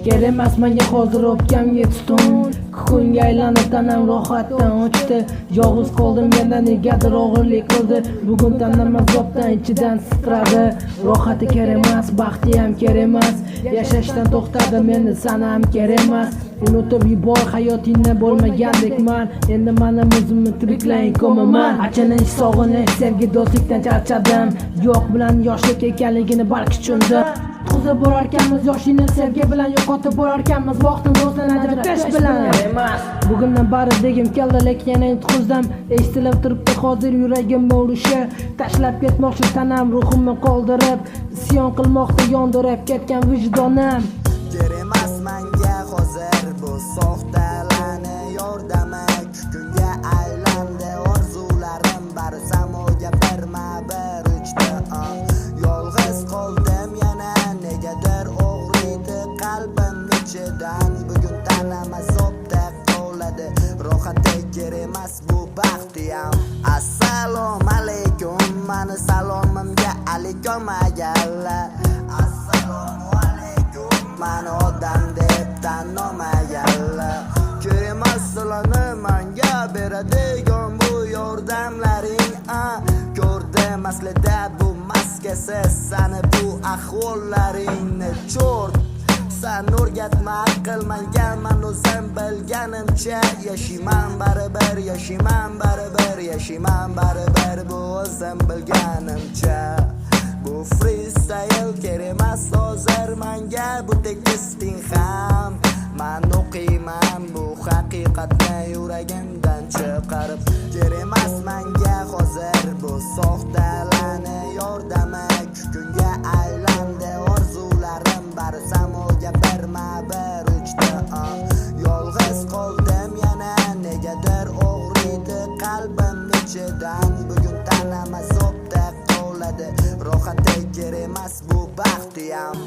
Kerak emas menga hozir o'pkam 7 tun. Kunga aylanib tanam rohatdan o'chdi. Yolg'iz qoldim menda negadir og'irlik qildi. Bugun tanam azobdan ichidan titradi. Rohati kerak emas, baxti ham kerak emas. Yashashdan to'xtadim, endi sanam kerak emas. Unutib yubor hayotingni bo'lmagandekman. Endi mana o'zimni tiriklayin ko'maman. Achinish, sog'inish, sevgi, do'stlikdan charchadim. Yo'q bilan yoshlik ekanligini balki tushundim. Quzib borarkanmiz yoshlikni sevgi bilan, yo'qotib borarkanmiz vaqtni do'stdan ajratish bilan. Bugundan bari degim keldi, lekin yana yutqizdim. Eshitilib turibdi hozir yuragimni urishi. Tashlab ketmoqchi tanam ruhimni qoldirib, isyon qilmoqda yondirib ketgan vijdonim. Kerak emas menga hozir bu soxtalani yordami. Kunga aylandi orzularim, bari samoga birma-bir uchdi. Yolg'iz qoldim yana, negadir og'riydi qalbim ichidan. Bugun tanam azobda qoladi, rohati kerak emas bu baxti ham. Assalomu alaykum, mani salomimga alaykum ayalla. Assalomu alaykum, mani odam deb tanimagalla. Kerak emas sizlarni menga beradigan bu yordamlaring. Ko'rdim aslida bu maskasiz sani bu ahvollaringni cho'rt. Sen o'rgatma aql menga, men o'zim bilganimcha yashayman baribir, yashayman baribir, yashayman baribir bu o'zim bilganimcha. Bu freestyle kerak emas hozir menga, bu teksting ham. Men o'qiyman bu haqiqatni yuragimdan chiqarib. Kerak emas menga hozir bu soxtalani yordami. Kunga aylandi orzularim, bari samoga birma-bir uchdi. Yolg'iz qoldim yana, negadir og'riydi qalbim ichidan. Bugun tanam azobda qoladi, rohati kerak emas bu baxti ham.